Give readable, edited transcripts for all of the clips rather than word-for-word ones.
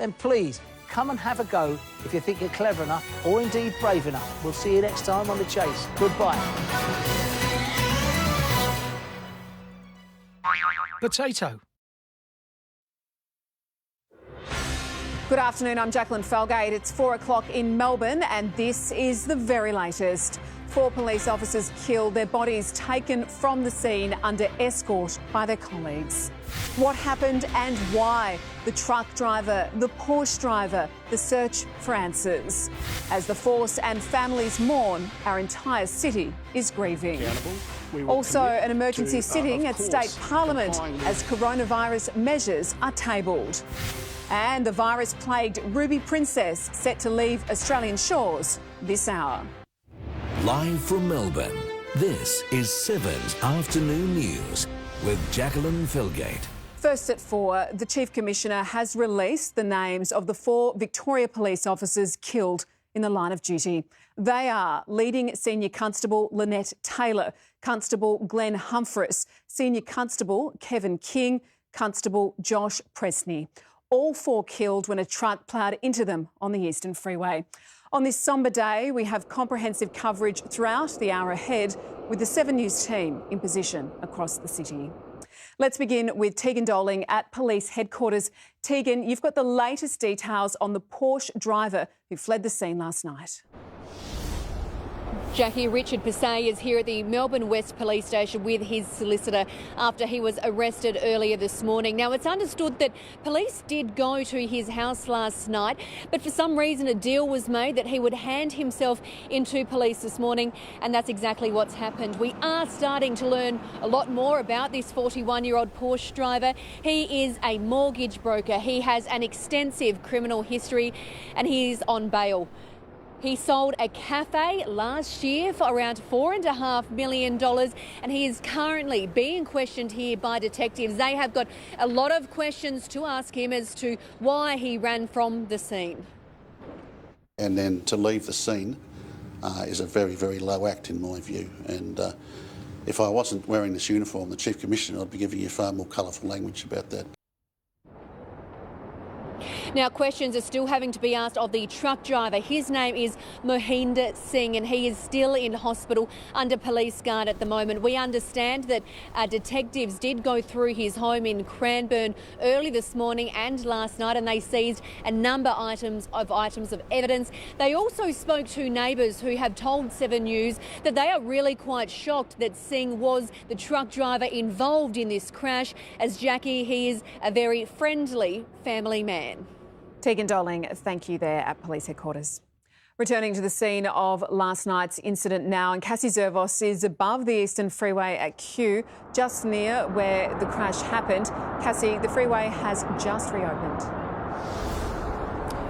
then please come and have a go if you think you're clever enough or indeed brave enough. We'll see you next time on The Chase. Goodbye. Potato. Good afternoon, I'm Jacqueline Felgate. It's 4 o'clock in Melbourne and this is the very latest. 4 police officers killed, their bodies taken from the scene under escort by their colleagues. What happened and why? The truck driver, the Porsche driver, the search for answers. As the force and families mourn, our entire city is grieving. Also, an emergency sitting at State Parliament as coronavirus measures are tabled. And the virus-plagued Ruby Princess set to leave Australian shores this hour. Live from Melbourne, this is 7's Afternoon News with Jacqueline Felgate. First at 4, the Chief Commissioner has released the names of the 4 Victoria police officers killed in the line of duty. They are Leading Senior Constable Lynette Taylor, Constable Glenn Humphreys, Senior Constable Kevin King, Constable Josh Presney. All 4 killed when a truck ploughed into them on the Eastern Freeway. On this sombre day, we have comprehensive coverage throughout the hour ahead with the 7 News team in position across the city. Let's begin with Tegan Doling at police headquarters. Tegan, you've got the latest details on the Porsche driver who fled the scene last night. Jackie, Richard Passay is here at the Melbourne West Police Station with his solicitor after he was arrested earlier this morning. Now, it's understood that police did go to his house last night, but for some reason a deal was made that he would hand himself into police this morning, and that's exactly what's happened. We are starting to learn a lot more about this 41-year-old Porsche driver. He is a mortgage broker. He has an extensive criminal history and he is on bail. He sold a cafe last year for around $4.5 million and he is currently being questioned here by detectives. They have got a lot of questions to ask him as to why he ran from the scene. And then to leave the scene is a very, very low act in my view. And if I wasn't wearing this uniform, the Chief Commissioner, I'd be giving you far more colourful language about that. Now, questions are still having to be asked of the truck driver. His name is Mohinder Singh and he is still in hospital under police guard at the moment. We understand that detectives did go through his home in Cranbourne early this morning and last night and they seized a number of items of evidence. They also spoke to neighbours who have told 7 News that they are really quite shocked that Singh was the truck driver involved in this crash. As Jackie, he is a very friendly family man. Tegan Doling, thank you there at police headquarters. Returning to the scene of last night's incident now, and Cassie Zervos is above the Eastern Freeway at Kew, just near where the crash happened. Cassie, the freeway has just reopened.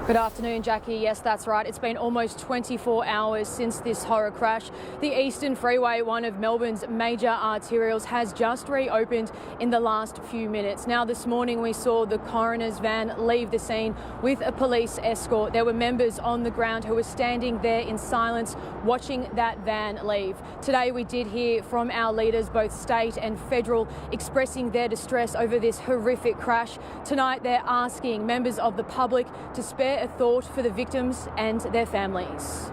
Good afternoon, Jackie. Yes, that's right. It's been almost 24 hours since this horror crash. The Eastern Freeway, one of Melbourne's major arterials, has just reopened in the last few minutes. Now, this morning we saw the coroner's van leave the scene with a police escort. There were members on the ground who were standing there in silence watching that van leave. Today we did hear from our leaders, both state and federal, expressing their distress over this horrific crash. Tonight they're asking members of the public to spare a thought for the victims and their families.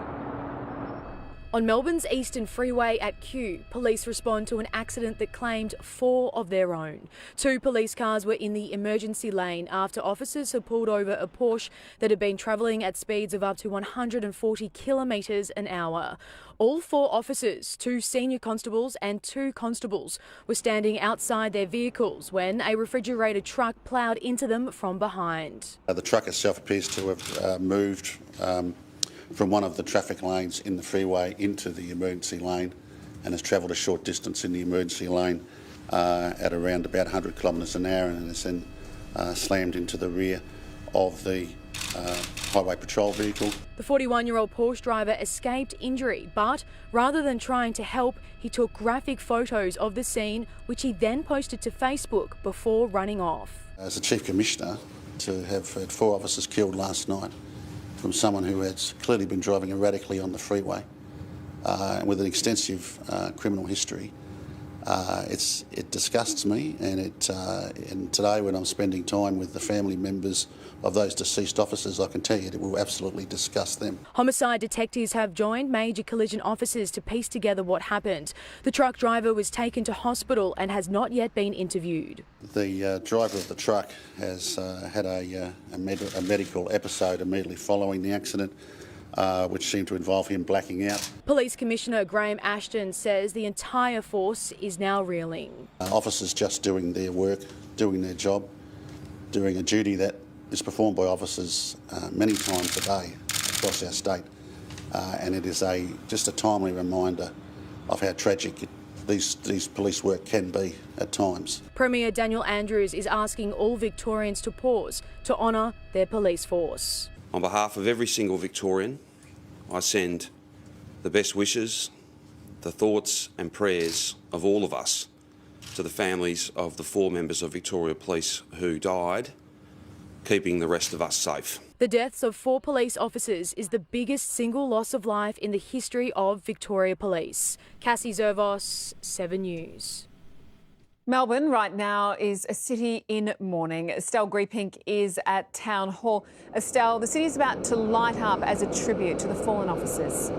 On Melbourne's Eastern Freeway at Kew, police respond to an accident that claimed 4 of their own. 2 police cars were in the emergency lane after officers had pulled over a Porsche that had been travelling at speeds of up to 140 kilometres an hour. All 4 officers, 2 senior constables and 2 constables, were standing outside their vehicles when a refrigerated truck ploughed into them from behind. The truck itself appears to have moved from one of the traffic lanes in the freeway into the emergency lane and has travelled a short distance in the emergency lane at around about 100 kilometres an hour and has then slammed into the rear of the highway patrol vehicle. The 41-year-old Porsche driver escaped injury, but rather than trying to help, he took graphic photos of the scene, which he then posted to Facebook before running off. As a Chief Commissioner, to have had 4 officers killed last night from someone who has clearly been driving erratically on the freeway with an extensive criminal history It disgusts me, and today when I'm spending time with the family members of those deceased officers, I can tell you it will absolutely disgust them. Homicide detectives have joined major collision officers to piece together what happened. The truck driver was taken to hospital and has not yet been interviewed. The driver of the truck has had a medical episode immediately following the accident, which seemed to involve him blacking out. Police Commissioner Graham Ashton says the entire force is now reeling. Officers just doing their work, doing their job, doing a duty that is performed by officers many times a day across our state, and it is just a timely reminder of how tragic these police work can be at times. Premier Daniel Andrews is asking all Victorians to pause to honour their police force. On behalf of every single Victorian, I send the best wishes, the thoughts and prayers of all of us to the families of the 4 members of Victoria Police who died, keeping the rest of us safe. The deaths of 4 police officers is the biggest single loss of life in the history of Victoria Police. Cassie Zervos, 7 News. Melbourne right now is a city in mourning. Estelle Griepink is at Town Hall. Estelle, the city is about to light up as a tribute to the fallen officers.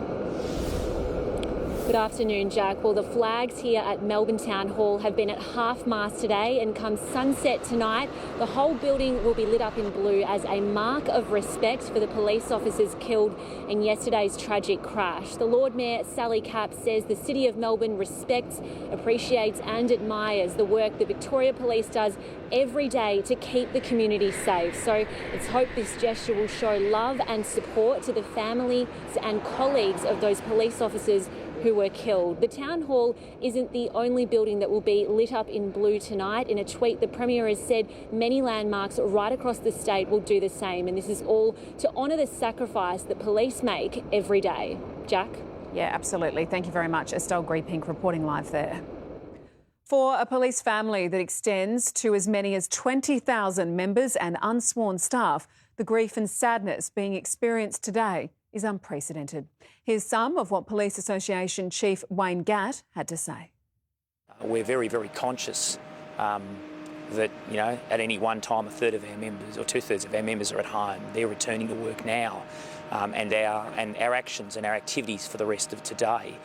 Good afternoon, Jack. Well, the flags here at Melbourne Town Hall have been at half-mast today, and come sunset tonight, the whole building will be lit up in blue as a mark of respect for the police officers killed in yesterday's tragic crash. The Lord Mayor, Sally Capp, says the City of Melbourne respects, appreciates and admires the work the Victoria Police does every day to keep the community safe. So it's hoped this gesture will show love and support to the families and colleagues of those police officers who were killed. The Town Hall isn't the only building that will be lit up in blue tonight. In a tweet, the Premier has said many landmarks right across the state will do the same, and this is all to honour the sacrifice that police make every day. Jack? Yeah, absolutely. Thank you very much. Estelle Griepink reporting live there. For a police family that extends to as many as 20,000 members and unsworn staff, the grief and sadness being experienced today is unprecedented. Here's some of what Police Association Chief Wayne Gatt had to say. We're very, very conscious that, you know, at any one time, 1/3 of our members or 2/3 of our members are at home. They're returning to work now, and our actions and our activities for the rest of today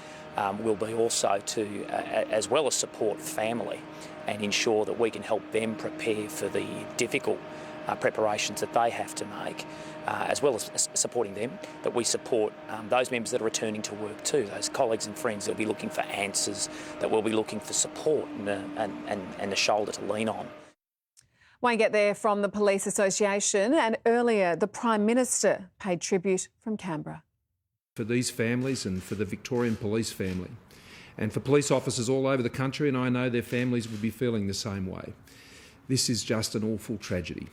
will be also to, as well as support family and ensure that we can help them prepare for the difficult preparations that they have to make, as well as supporting them, that we support those members that are returning to work too, those colleagues and friends that will be looking for answers, that will be looking for support and a shoulder to lean on. Won't get there from the Police Association, and earlier the Prime Minister paid tribute from Canberra. For these families and for the Victorian police family and for police officers all over the country, and I know their families will be feeling the same way. This is just an awful tragedy,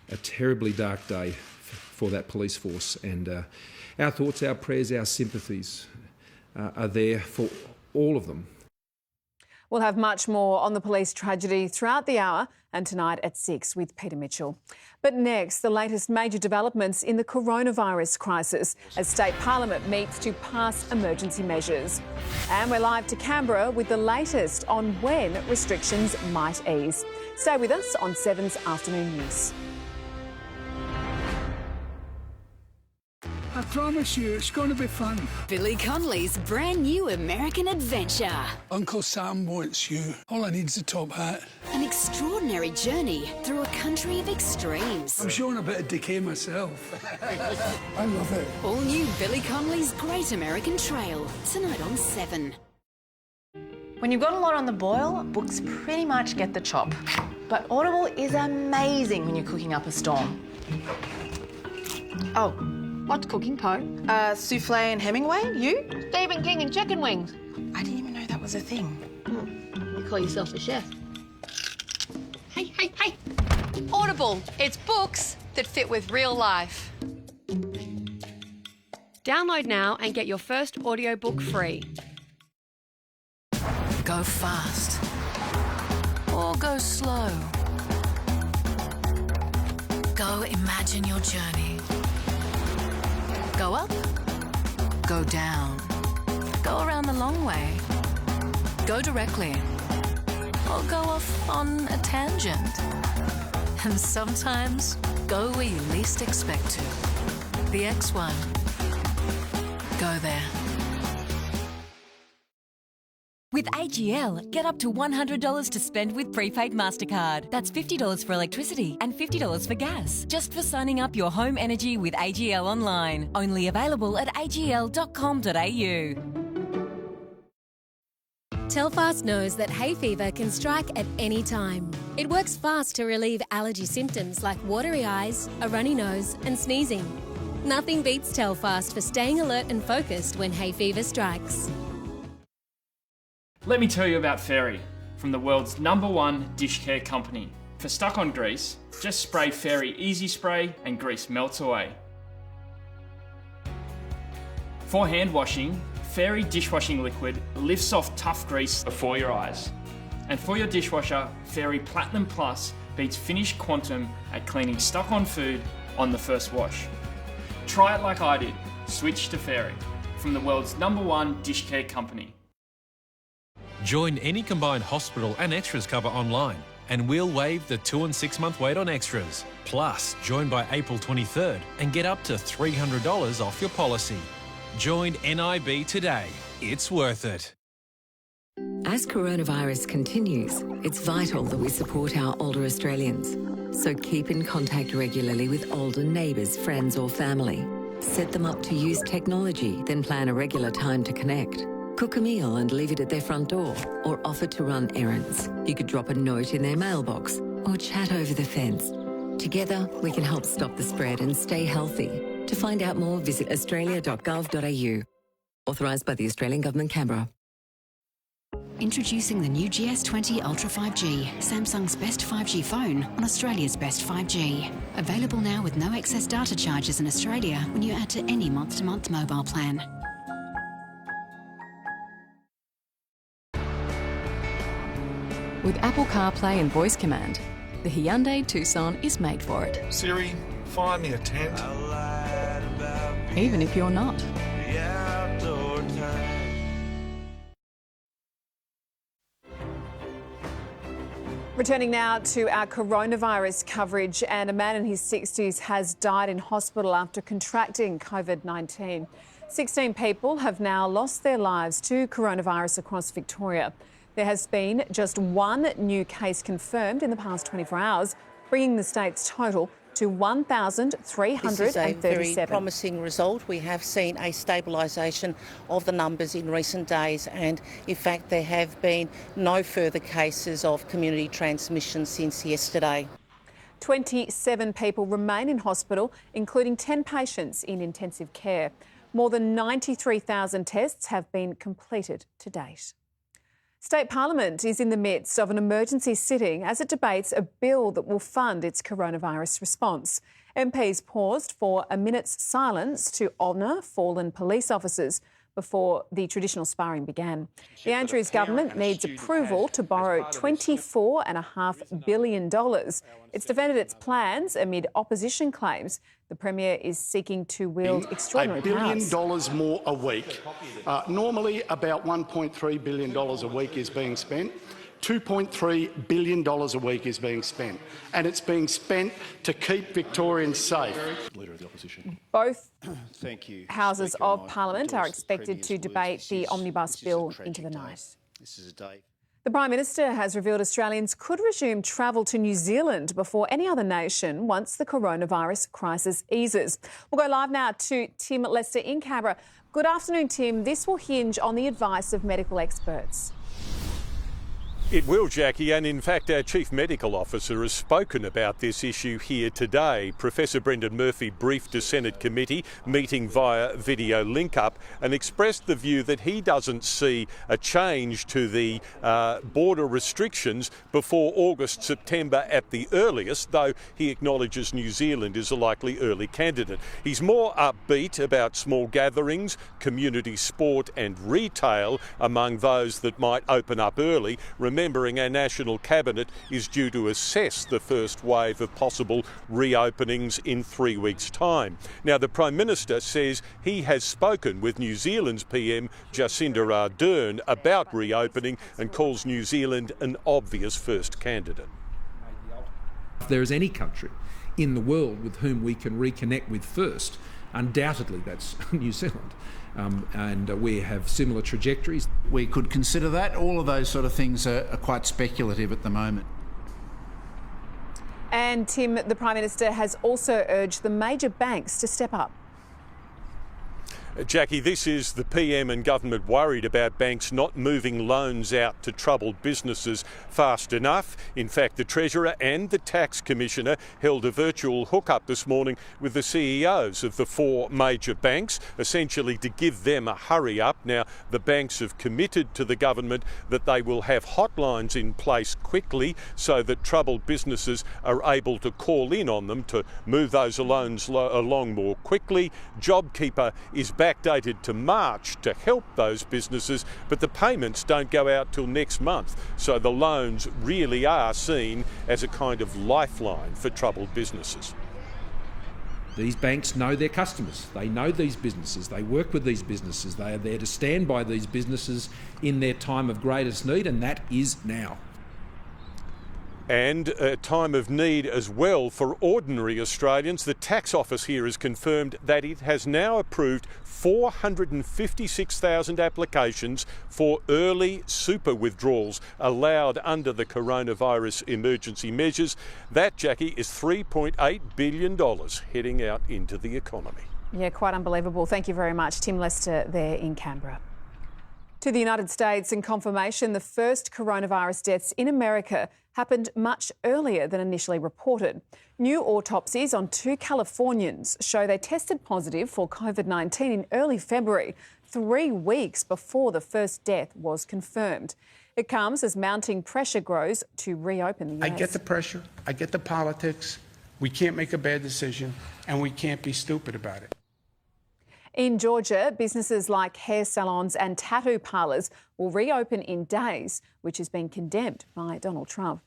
a terribly dark day for that police force, and our thoughts, our prayers, our sympathies are there for all of them. We'll have much more on the police tragedy throughout the hour and tonight at 6 with Peter Mitchell. But next, the latest major developments in the coronavirus crisis as State Parliament meets to pass emergency measures. And we're live to Canberra with the latest on when restrictions might ease. Stay with us on 7's Afternoon News. I promise you, it's going to be fun. Billy Connolly's brand new American adventure. Uncle Sam wants you. All I need is a top hat. An extraordinary journey through a country of extremes. I'm showing a bit of decay myself. I love it. All new Billy Connolly's Great American Trail, tonight on 7. When you've got a lot on the boil, books pretty much get the chop. But Audible is amazing when you're cooking up a storm. Oh. What's cooking, Poe? Souffle and Hemingway. You? Stephen King and chicken wings. I didn't even know that was a thing. You call yourself a chef. Hey. Audible. It's books that fit with real life. Download now and get your first audiobook free. Go fast or go slow. Go imagine your journey. Go up, go down, go around the long way, go directly. or go off on a tangent. And sometimes go where you least expect to. The X1. Go there. With AGL, get up to $100 to spend with prepaid MasterCard. That's $50 for electricity and $50 for gas, just for signing up your home energy with AGL online. Only available at agl.com.au. Telfast knows that hay fever can strike at any time. It works fast to relieve allergy symptoms like watery eyes, a runny nose and sneezing. Nothing beats Telfast for staying alert and focused when hay fever strikes. Let me tell you about Ferry, from the world's #1 dish care company. For stuck-on grease, just spray Ferry Easy Spray and grease melts away. For hand washing, Ferry dishwashing liquid lifts off tough grease before your eyes. And for your dishwasher, Ferry Platinum Plus beats Finish Quantum at cleaning stuck-on food on the first wash. Try it like I did. Switch to Ferry, from the world's #1 dish care company. Join any combined hospital and extras cover online, and we'll waive the 2 and 6 month wait on extras. Plus, join by April 23rd and get up to $300 off your policy. Join NIB today. It's worth it. As coronavirus continues, it's vital that we support our older Australians. So keep in contact regularly with older neighbours, friends or family. Set them up to use technology, then plan a regular time to connect. Cook a meal and leave it at their front door, or offer to run errands. You could drop a note in their mailbox or chat over the fence. Together, we can help stop the spread and stay healthy. To find out more, visit australia.gov.au. Authorised by the Australian Government, Canberra. Introducing the new GS20 Ultra 5G, Samsung's best 5G phone on Australia's best 5G. Available now with no excess data charges in Australia when you add to any month-to-month mobile plan. With Apple CarPlay and voice command, the Hyundai Tucson is made for it. Siri, find me a tent. Even if you're not. Returning now to our coronavirus coverage, and a man in his 60s has died in hospital after contracting COVID-19. 16 people have now lost their lives to coronavirus across Victoria. There has been just one new case confirmed in the past 24 hours, bringing the state's total to 1,337. This is a very promising result. We have seen a stabilisation of the numbers in recent days, and in fact there have been no further cases of community transmission since yesterday. 27 people remain in hospital, including 10 patients in intensive care. More than 93,000 tests have been completed to date. State Parliament is in the midst of an emergency sitting as it debates a bill that will fund its coronavirus response. MPs paused for a minute's silence to honour fallen police officers before the traditional sparring began. The Andrews government needs approval to borrow $24.5 billion. It's defended its plans amid opposition claims. The Premier is seeking to wield extraordinary powers. $1 billion more a week. Normally about $1.3 billion a week is being spent. $2.3 billion a week is being spent, and it's being spent to keep Victorians safe. Leader of the Opposition. Both houses of Parliament are expected to debate the omnibus bill into the night. This is a day. The Prime Minister has revealed Australians could resume travel to New Zealand before any other nation once the coronavirus crisis eases. We'll go live now to Tim Lester in Canberra. Good afternoon, Tim. This will hinge on the advice of medical experts. It will, Jackie, and in fact our Chief Medical Officer has spoken about this issue here today. Professor Brendan Murphy briefed a Senate committee meeting via video link-up and expressed the view that he doesn't see a change to the border restrictions before August, September at the earliest, though he acknowledges New Zealand is a likely early candidate. He's more upbeat about small gatherings, community sport and retail among those that might open up early. remembering our National Cabinet is due to assess the first wave of possible reopenings in 3 weeks' time. Now, the Prime Minister says he has spoken with New Zealand's PM Jacinda Ardern about reopening and calls New Zealand an obvious first candidate. If there is any country in the world with whom we can reconnect with first, undoubtedly that's New Zealand. And we have similar trajectories. We could consider that. All of those sort of things are quite speculative at the moment. And Tim, the Prime Minister has also urged the major banks to step up. Jackie, this is the PM and government worried about banks not moving loans out to troubled businesses fast enough. In fact, the Treasurer and the Tax Commissioner held a virtual hookup this morning with the CEOs of the 4 major banks, essentially to give them a hurry up. Now, the banks have committed to the government that they will have hotlines in place quickly so that troubled businesses are able to call in on them to move those loans along more quickly. JobKeeper is backdated to March to help those businesses, but the payments don't go out till next month. So the loans really are seen as a kind of lifeline for troubled businesses. These banks know their customers. They know these businesses. They work with these businesses. They are there to stand by these businesses in their time of greatest need, and that is now. And a time of need as well for ordinary Australians. The Tax Office here has confirmed that it has now approved 456,000 applications for early super withdrawals allowed under the coronavirus emergency measures. That, Jackie, is $3.8 billion heading out into the economy. Yeah, quite unbelievable. Thank you very much, Tim Lester there in Canberra. To the United States, in confirmation, the first coronavirus deaths in America happened much earlier than initially reported. New autopsies on 2 Californians show they tested positive for COVID-19 in early February, 3 weeks before the first death was confirmed. It comes as mounting pressure grows to reopen the US. I get the pressure, I get the politics. We can't make a bad decision, and we can't be stupid about it. In Georgia, businesses like hair salons and tattoo parlours will reopen in days, which has been condemned by Donald Trump.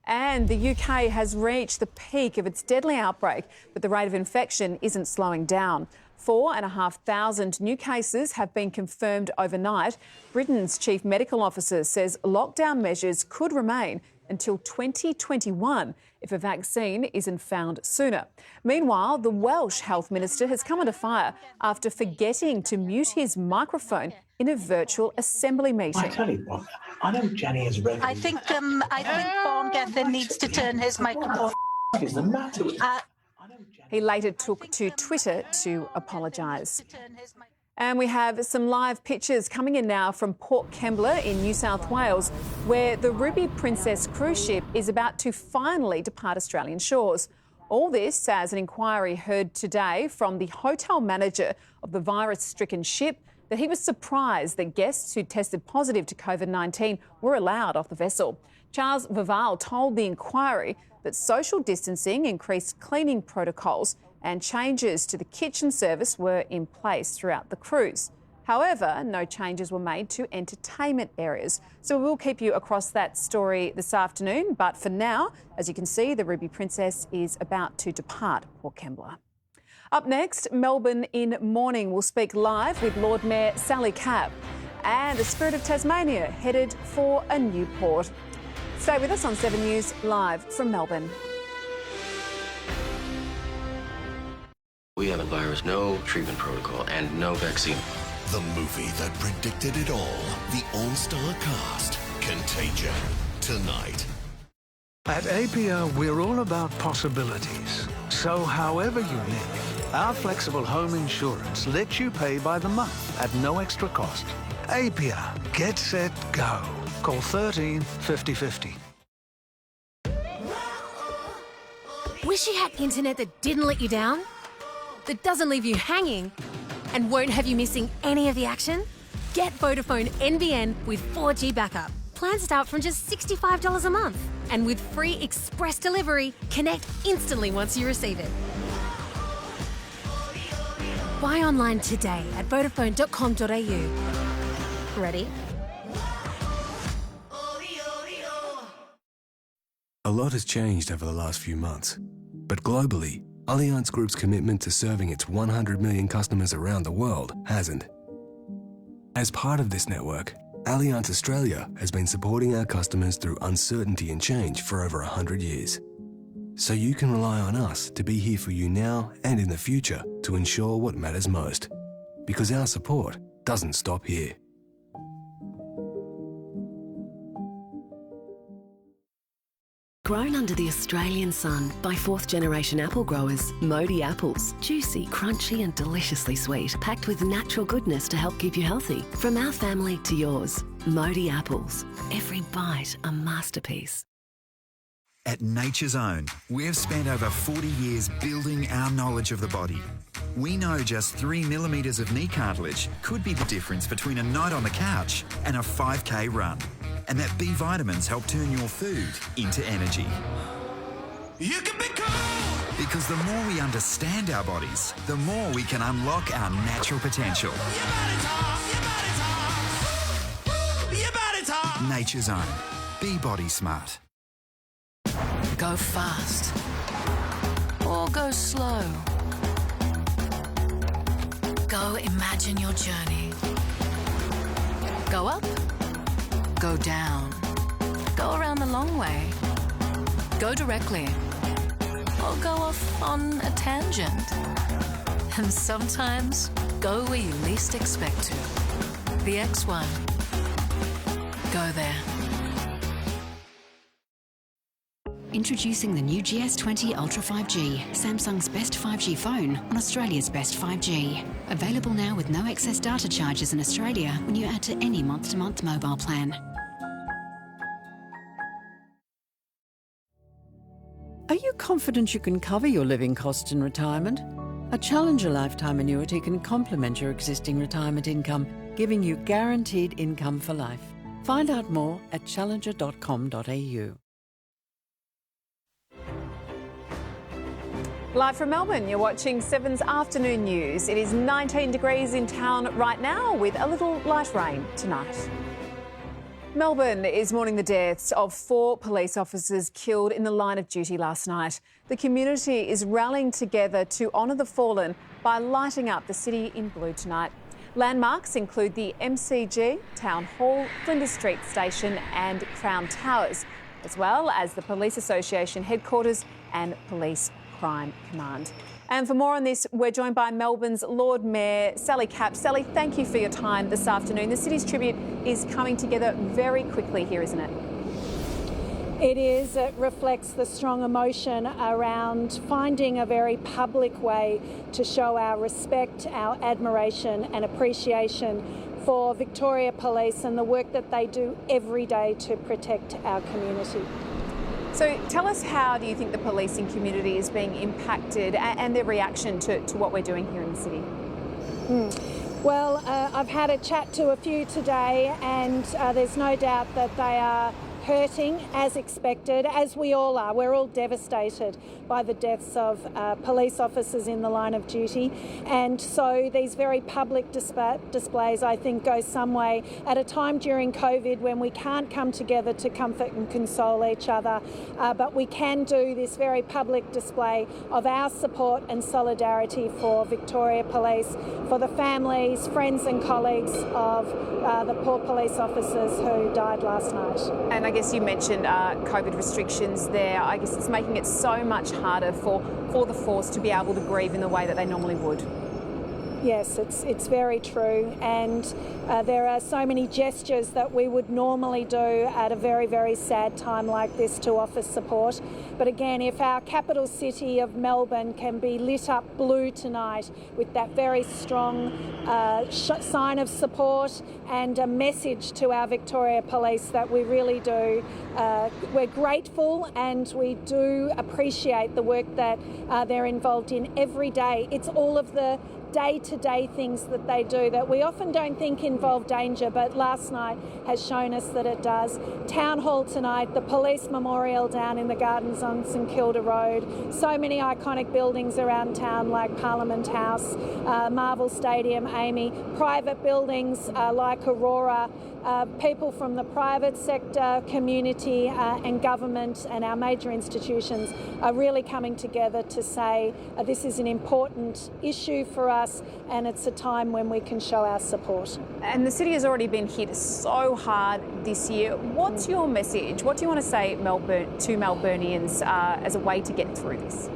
And the UK has reached the peak of its deadly outbreak, but the rate of infection isn't slowing down. 4,500 new cases have been confirmed overnight. Britain's chief medical officer says lockdown measures could remain until 2021 if a vaccine isn't found sooner. Meanwhile, the Welsh health minister has come under fire after forgetting to mute his microphone in a virtual assembly meeting. I tell you what, I know Jenny is ready. I think Paul Gethin needs to turn his microphone. What is the matter with He later took to Twitter to apologise. And we have some live pictures coming in now from Port Kembla in New South Wales, where the Ruby Princess cruise ship is about to finally depart Australian shores. All this as an inquiry heard today from the hotel manager of the virus-stricken ship that he was surprised that guests who tested positive to COVID-19 were allowed off the vessel. Charles Vival told the inquiry that social distancing, increased cleaning protocols and changes to the kitchen service were in place throughout the cruise. However, no changes were made to entertainment areas. So we'll keep you across that story this afternoon. But for now, as you can see, the Ruby Princess is about to depart Port Kembla. Up next, Melbourne in mourning. We'll speak live with Lord Mayor Sally Capp. And the Spirit of Tasmania headed for a new port. Stay with us on 7 News, live from Melbourne. We have a virus, no treatment protocol, and no vaccine. The movie that predicted it all. The all-star cast. Contagion. Tonight. At APR, we're all about possibilities. So however you live, our flexible home insurance lets you pay by the month at no extra cost. APR. Get set, go. Call 13 50 50. Wish you had internet that didn't let you down? That doesn't leave you hanging and won't have you missing any of the action? Get Vodafone NBN with 4G backup. Plans start from just $65 a month. And with free express delivery, connect instantly once you receive it. Buy online today at vodafone.com.au. Ready? A lot has changed over the last few months, but globally, Allianz Group's commitment to serving its 100 million customers around the world hasn't. As part of this network, Allianz Australia has been supporting our customers through uncertainty and change for over 100 years. So you can rely on us to be here for you now and in the future to ensure what matters most. Because our support doesn't stop here. Grown under the Australian sun by fourth-generation apple growers, Modi apples. Juicy, crunchy and deliciously sweet, packed with natural goodness to help keep you healthy. From our family to yours, Modi apples. Every bite a masterpiece. At Nature's Own, we have spent over 40 years building our knowledge of the body. We know just 3 millimetres of knee cartilage could be the difference between a night on the couch and a 5K run. And that B vitamins help turn your food into energy. You can be cool! Because the more we understand our bodies, the more we can unlock our natural potential. Nature's Own. Be body smart. Go fast or go slow. Go imagine your journey. Go up, go down, go around the long way, go directly, or go off on a tangent. And sometimes go where you least expect to. The X1. Go there. Introducing the new GS20 Ultra 5G, Samsung's best 5G phone on Australia's best 5G. Available now with no excess data charges in Australia when you add to any month-to-month mobile plan. Are you confident you can cover your living costs in retirement? A Challenger lifetime annuity can complement your existing retirement income, giving you guaranteed income for life. Find out more at challenger.com.au. Live from Melbourne, you're watching 7's Afternoon News. It is 19 degrees in town right now with a little light rain tonight. Melbourne is mourning the deaths of 4 police officers killed in the line of duty last night. The community is rallying together to honour the fallen by lighting up the city in blue tonight. Landmarks include the MCG, Town Hall, Flinders Street Station and Crown Towers, as well as the Police Association headquarters and Police Crime Command. And for more on this, we're joined by Melbourne's Lord Mayor, Sally Capp. Sally, thank you for your time this afternoon. The city's tribute is coming together very quickly here, isn't it? It is. It reflects the strong emotion around finding a very public way to show our respect, our admiration and appreciation for Victoria Police and the work that they do every day to protect our community. So tell us, how do you think the policing community is being impacted and their reaction to what we're doing here in the city? Well, I've had a chat to a few today and there's no doubt that they are hurting as expected, as we all are. We're all devastated by the deaths of police officers in the line of duty, and so these very public displays, I think, go some way at a time during COVID when we can't come together to comfort and console each other, but we can do this very public display of our support and solidarity for Victoria Police, for the families, friends and colleagues of the poor police officers who died last night. And I guess you mentioned COVID restrictions there. I guess it's making it so much harder for the force to be able to grieve in the way that they normally would. Yes, it's very true, and there are so many gestures that we would normally do at a very, very sad time like this to offer support. But again, if our capital city of Melbourne can be lit up blue tonight with that very strong sign of support and a message to our Victoria Police that we really do, we're grateful and we do appreciate the work that they're involved in every day. It's all of the day-to-day things that they do that we often don't think involve danger, but last night has shown us that it does. Town Hall tonight, the police memorial down in the gardens on St Kilda Road, so many iconic buildings around town like Parliament House, Marvel Stadium, Amy, private buildings like Aurora, people from the private sector, community and government and our major institutions are really coming together to say this is an important issue for us and it's a time when we can show our support. And the city has already been hit so hard this year. What's your message? What do you want to say to Melburnians as a way to get through this?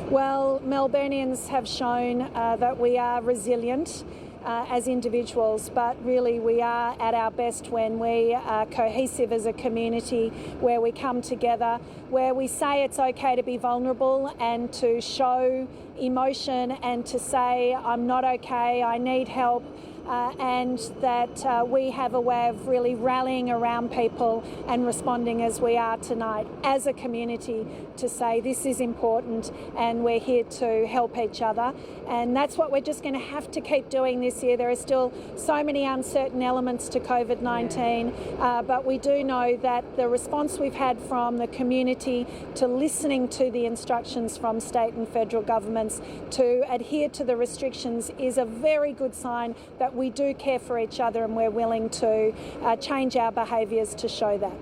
Well, Melburnians have shown that we are resilient as individuals, but really we are at our best when we are cohesive as a community, where we come together, where we say it's okay to be vulnerable and to show emotion and to say, I'm not okay, I need help. And that we have a way of really rallying around people and responding as we are tonight as a community to say this is important and we're here to help each other. And that's what we're just going to have to keep doing this year. There are still so many uncertain elements to COVID-19, but we do know that the response we've had from the community to listening to the instructions from state and federal governments to adhere to the restrictions is a very good sign that we do care for each other and we're willing to change our behaviours to show that.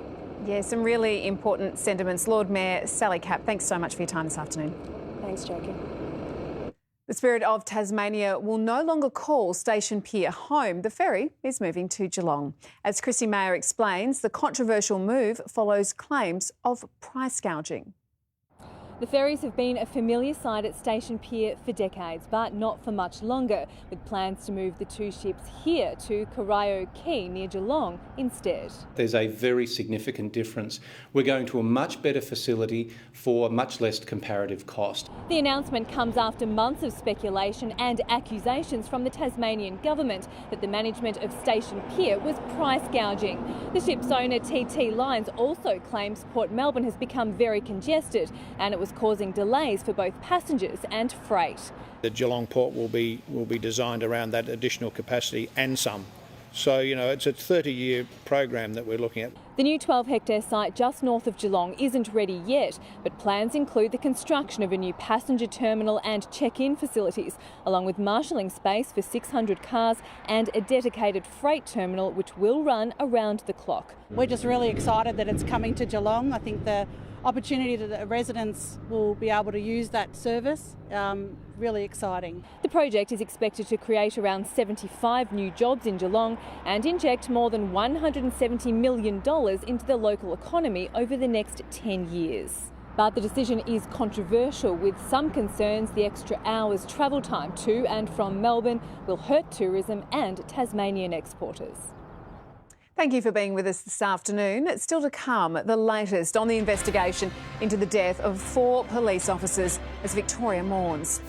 Yeah, some really important sentiments. Lord Mayor Sally Capp, thanks so much for your time this afternoon. Thanks, Jackie. The Spirit of Tasmania will no longer call Station Pier home. The ferry is moving to Geelong. As Chrissy Mayer explains, the controversial move follows claims of price gouging. The ferries have been a familiar sight at Station Pier for decades, but not for much longer, with plans to move the two ships here to Corio Quay near Geelong instead. There's a very significant difference. We're going to a much better facility for much less comparative cost. The announcement comes after months of speculation and accusations from the Tasmanian government that the management of Station Pier was price gouging. The ship's owner TT Lines also claims Port Melbourne has become very congested and it was causing delays for both passengers and freight. The Geelong port will be designed around that additional capacity and some. So, you know, it's a 30-year program that we're looking at. The new 12-hectare site just north of Geelong isn't ready yet, but plans include the construction of a new passenger terminal and check-in facilities, along with marshalling space for 600 cars and a dedicated freight terminal which will run around the clock. We're just really excited that it's coming to Geelong. I think the opportunity that the residents will be able to use that service, really exciting. The project is expected to create around 75 new jobs in Geelong and inject more than $170 million into the local economy over the next 10 years. But the decision is controversial, with some concerns the extra hours travel time to and from Melbourne will hurt tourism and Tasmanian exporters. Thank you for being with us this afternoon. It's still to come, the latest on the investigation into the death of 4 police officers as Victoria mourns.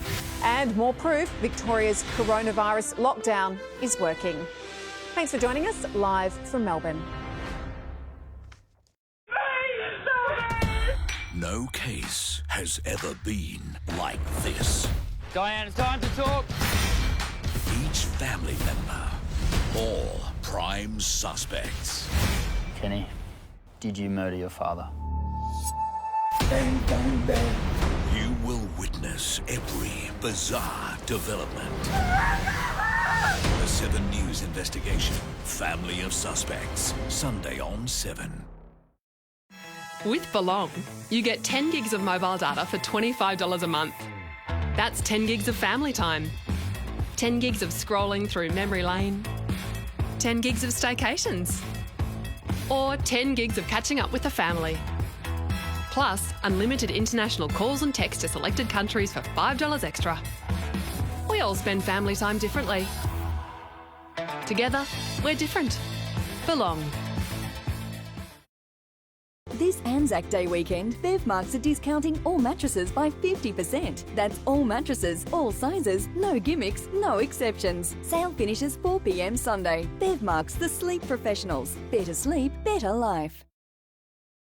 And more proof Victoria's coronavirus lockdown is working. Thanks for joining us live from Melbourne. No case has ever been like this. Diane, it's time to talk. Each family member, all prime suspects. Kenny, did you murder your father? Bang, bang, bang. You will witness every bizarre development. The 7 News investigation, Family of Suspects, Sunday on 7. With Belong, you get 10 gigs of mobile data for $25 a month. That's 10 gigs of family time, 10 gigs of scrolling through memory lane, 10 gigs of staycations, or 10 gigs of catching up with the family. Plus, unlimited international calls and texts to selected countries for $5 extra. We all spend family time differently. Together, we're different. Belong. This Anzac Day weekend, Bevmarks are discounting all mattresses by 50%. That's all mattresses, all sizes, no gimmicks, no exceptions. Sale finishes 4 p.m. Sunday. Bevmarks, the sleep professionals. Better sleep, better life.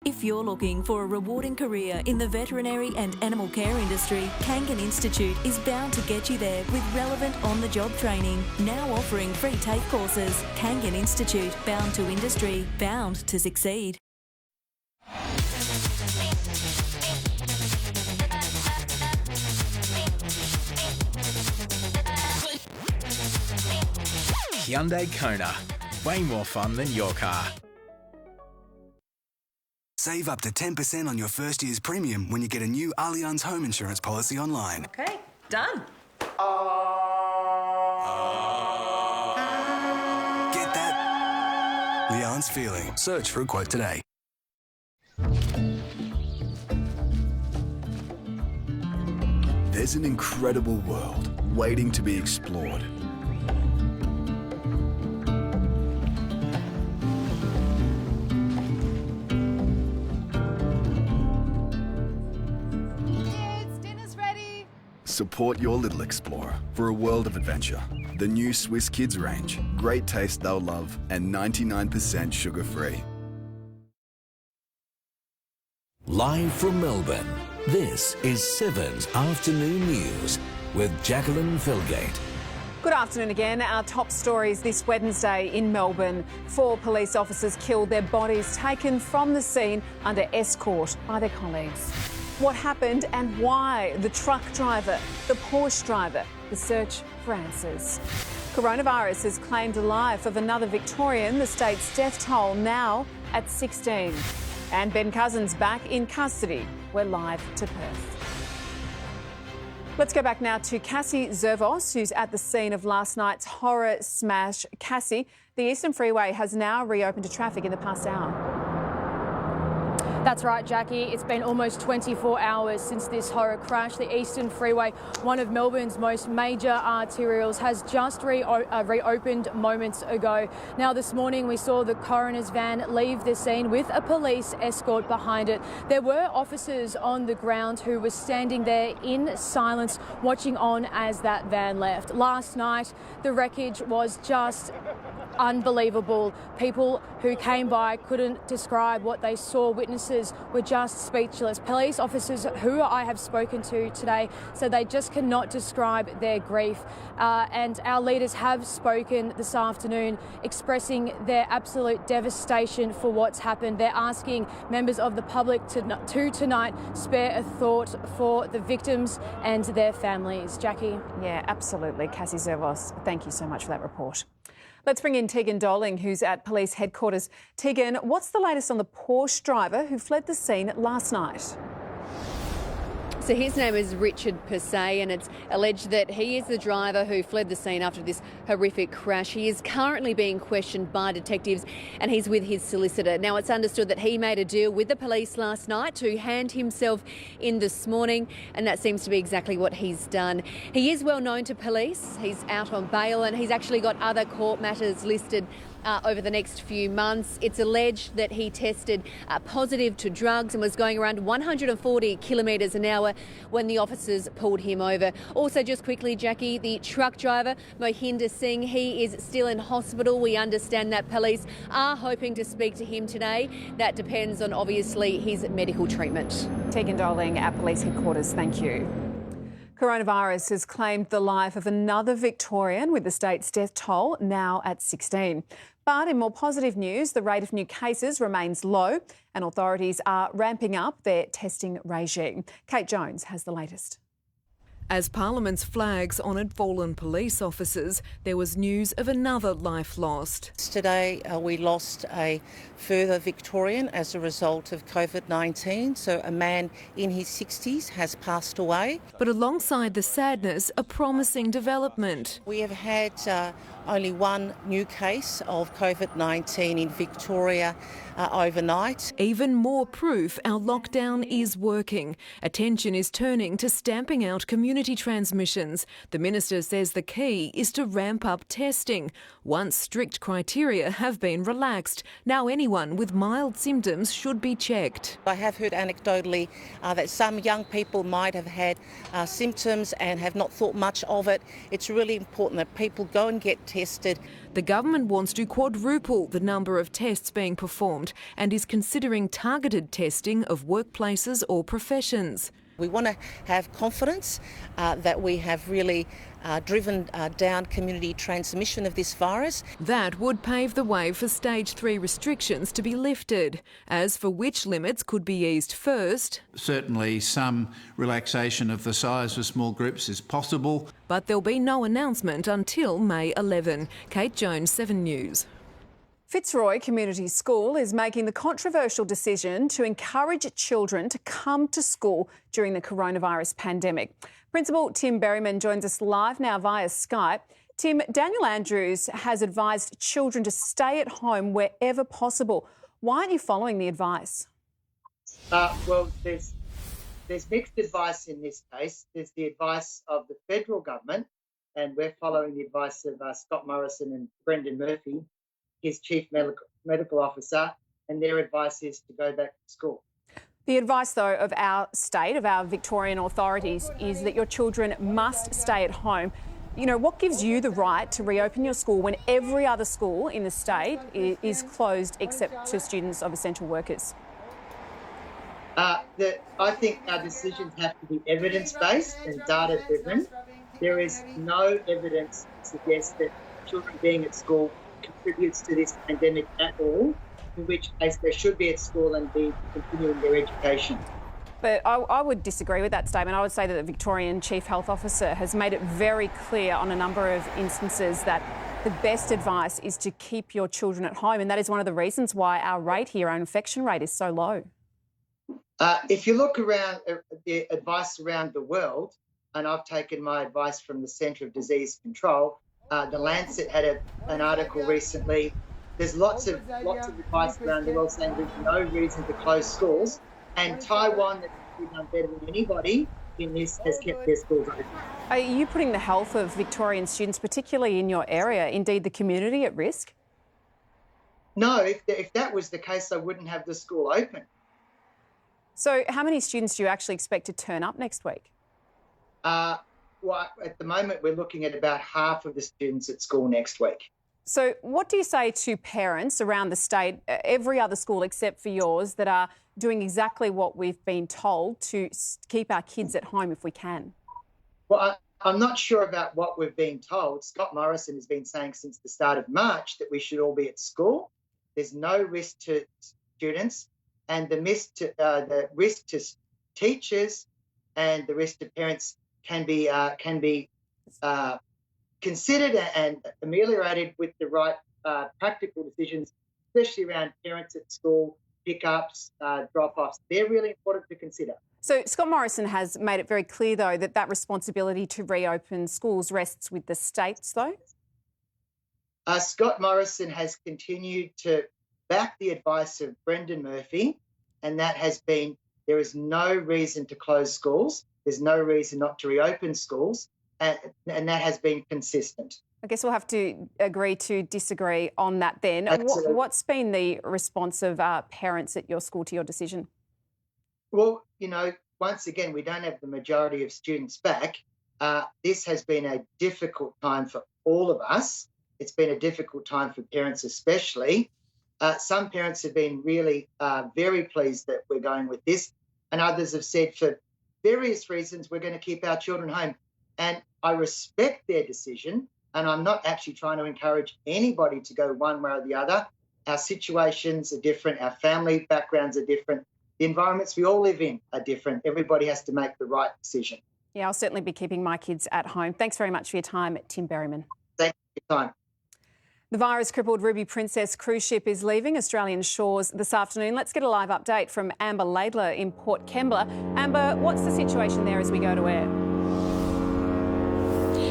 If you're looking for a rewarding career in the veterinary and animal care industry, Kangan Institute is bound to get you there with relevant on-the-job training. Now offering free TAFE courses. Kangan Institute, bound to industry, bound to succeed. Hyundai Kona. Way more fun than your car. Save up to 10% on your first year's premium when you get a new Allianz home insurance policy online. Okay, done. Get that Allianz feeling. Search for a quote today. There's an incredible world waiting to be explored. Support your little explorer for a world of adventure. The new Swiss Kids range. Great taste they'll love and 99% sugar-free. Live from Melbourne, this is 7's Afternoon News with Jacqueline Felgate. Good afternoon again. Our top stories this Wednesday in Melbourne. 4 police officers killed, their bodies taken from the scene under escort by their colleagues. What happened and why? The truck driver, the Porsche driver, the search for answers. Coronavirus has claimed the life of another Victorian, the state's death toll now at 16. And Ben Cousins back in custody. We're live to Perth. Let's go back now to Cassie Zervos, who's at the scene of last night's horror smash. Cassie, the Eastern Freeway has now reopened to traffic in the past hour. That's right, Jackie. It's been almost 24 hours since this horror crash. The Eastern Freeway, one of Melbourne's most major arterials, has just reopened moments ago. Now, this morning we saw the coroner's van leave the scene with a police escort behind it. There were officers on the ground who were standing there in silence, watching on as that van left. Last night, the wreckage was just unbelievable. People who came by couldn't describe what they saw. Witnesses were just speechless. Police officers who I have spoken to today said they just cannot describe their grief. And our leaders have spoken this afternoon, expressing their absolute devastation for what's happened. They're asking members of the public to tonight spare a thought for the victims and their families. Jackie? Yeah, absolutely. Cassie Zervos, thank you so much for that report. Let's bring in Tegan Doling, who's at police headquarters. Tegan, what's the latest on the Porsche driver who fled the scene last night? So his name is Richard Persay, and it's alleged that he is the driver who fled the scene after this horrific crash. He is currently being questioned by detectives, and he's with his solicitor. Now, it's understood that he made a deal with the police last night to hand himself in this morning, and that seems to be exactly what he's done. He is well known to police. He's out on bail, and he's actually got other court matters listed over the next few months. It's alleged that he tested positive to drugs and was going around 140 kilometres an hour when the officers pulled him over. Also, just quickly, Jackie, the truck driver, Mohinder Singh, he is still in hospital. We understand that police are hoping to speak to him today. That depends on, obviously, his medical treatment. Tegan Doling at police headquarters, thank you. Coronavirus has claimed the life of another Victorian, with the state's death toll now at 16. But in more positive news, the rate of new cases remains low and authorities are ramping up their testing regime. Kate Jones has the latest. As Parliament's flags honoured fallen police officers, there was news of another life lost. Today we lost a further Victorian as a result of COVID-19. So a man in his 60s has passed away. But alongside the sadness, a promising development. We have had only one new case of COVID-19 in Victoria overnight. Even more proof our lockdown is working. Attention is turning to stamping out community transmissions. The Minister says the key is to ramp up testing. Once strict criteria have been relaxed, now anyone with mild symptoms should be checked. I have heard anecdotally that some young people might have had symptoms and have not thought much of it. It's really important that people go and get tested. The government wants to quadruple the number of tests being performed and is considering targeted testing of workplaces or professions. We want to have confidence that we have really driven down community transmission of this virus. That would pave the way for stage 3 restrictions to be lifted. As for which limits could be eased first, certainly some relaxation of the size of small groups is possible. But there'll be no announcement until May 11. Kate Jones, 7 News. Fitzroy Community School is making the controversial decision to encourage children to come to school during the coronavirus pandemic. Principal Tim Berryman joins us live now via Skype. Tim, Daniel Andrews has advised children to stay at home wherever possible. Why aren't you following the advice? Well, there's mixed advice in this case. There's the advice of the federal government, and we're following the advice of Scott Morrison and Brendan Murphy, his chief medical officer, and their advice is to go back to school. The advice, though, of our state, of our Victorian authorities, is that your children must stay at home. You know, what gives you the right to reopen your school when every other school in the state is closed except to students of essential workers? I think our decisions have to be evidence-based and data-driven. There is no evidence to suggest that children being at school contributes to this pandemic at all, in which case they should be at school and be continuing their education. But I would disagree with that statement. I would say that the Victorian Chief Health Officer has made it very clear on a number of instances that the best advice is to keep your children at home, and that is one of the reasons why our rate here, our infection rate, is so low. If you look around the advice around the world, and I've taken my advice from the Centre of Disease Control, the Lancet had an article recently. There's lots of advice around the world saying there's no reason to close schools, and Taiwan, that has done better than anybody in this, has kept their schools open. Are you putting the health of Victorian students, particularly in your area, indeed the community, at risk? No, if that was the case, I wouldn't have the school open. So how many students do you actually expect to turn up next week? Well, at the moment, we're looking at about half of the students at school next week. So what do you say to parents around the state, every other school except for yours, that are doing exactly what we've been told to keep our kids at home if we can? Well, I'm not sure about what we've been told. Scott Morrison has been saying since the start of March that we should all be at school. There's no risk to students, and the risk to teachers and the risk to parents can be considered and ameliorated with the right practical decisions, especially around parents at school, pickups, drop-offs. They're really important to consider. So Scott Morrison has made it very clear, though, that responsibility to reopen schools rests with the states, though? Scott Morrison has continued to back the advice of Brendan Murphy, and that has been there is no reason to close schools. There's no reason not to reopen schools, and that has been consistent. I guess we'll have to agree to disagree on that then. What's been the response of parents at your school to your decision? Well, you know, once again, we don't have the majority of students back. This has been a difficult time for all of us. It's been a difficult time for parents especially. Some parents have been really very pleased that we're going with this, and others have said for various reasons we're going to keep our children home. And I respect their decision, and I'm not actually trying to encourage anybody to go one way or the other. Our situations are different. Our family backgrounds are different. The environments we all live in are different. Everybody has to make the right decision. Yeah, I'll certainly be keeping my kids at home. Thanks very much for your time, Tim Berryman. Thank you for your time. The virus-crippled Ruby Princess cruise ship is leaving Australian shores this afternoon. Let's get a live update from Amber Laidler in Port Kembla. Amber, what's the situation there as we go to air?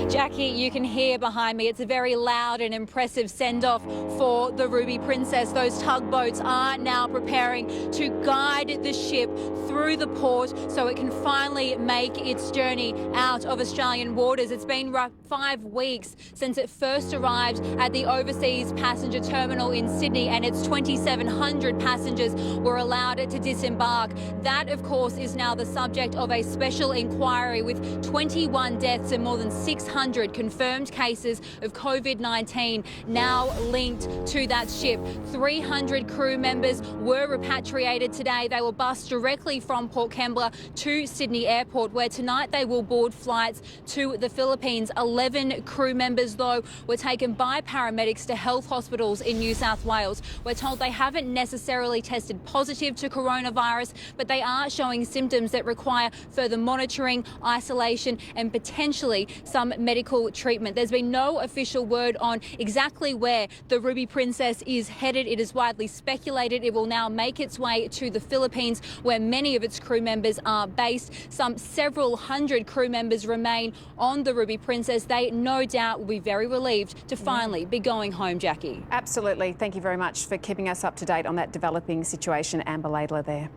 Jackie, you can hear behind me, it's a very loud and impressive send-off for the Ruby Princess. Those tugboats are now preparing to guide the ship through the port so it can finally make its journey out of Australian waters. It's been 5 weeks since it first arrived at the overseas passenger terminal in Sydney, and its 2,700 passengers were allowed to disembark. That, of course, is now the subject of a special inquiry with 21 deaths and more than 600 200 confirmed cases of COVID-19 now linked to that ship. 300 crew members were repatriated today. They were bussed directly from Port Kembla to Sydney Airport, where tonight they will board flights to the Philippines. 11 crew members, though, were taken by paramedics to health hospitals in New South Wales. We're told they haven't necessarily tested positive to coronavirus, but they are showing symptoms that require further monitoring, isolation and potentially some medical treatment. There's been no official word on exactly where the Ruby Princess is headed. It is widely speculated it will now make its way to the Philippines, where many of its crew members are based. Several hundred crew members remain on the Ruby Princess. They no doubt will be very relieved to finally be going home, Jackie. Absolutely. Thank you very much for keeping us up to date on that developing situation. Amber Laidler there.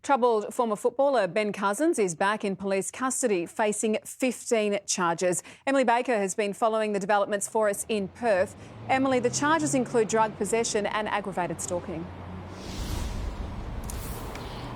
Troubled former footballer Ben Cousins is back in police custody, facing 15 charges. Emily Baker has been following the developments for us in Perth. Emily, the charges include drug possession and aggravated stalking.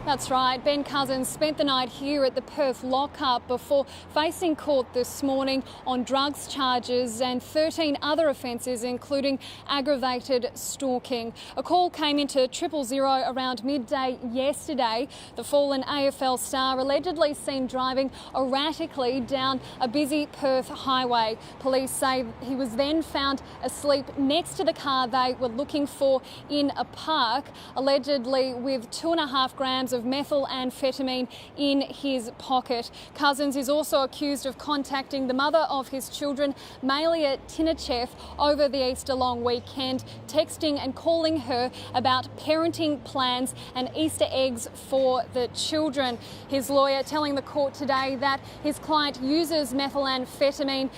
That's right. Ben Cousins spent the night here at the Perth lockup before facing court this morning on drugs charges and 13 other offences, including aggravated stalking. A call came into 000 around midday yesterday. The fallen AFL star allegedly seen driving erratically down a busy Perth highway. Police say he was then found asleep next to the car they were looking for in a park, allegedly with 2.5 grams of methamphetamine in his pocket. Cousins is also accused of contacting the mother of his children, Malia Tinachev, over the Easter long weekend, texting and calling her about parenting plans and Easter eggs for the children. His lawyer telling the court today that his client uses methamphetamine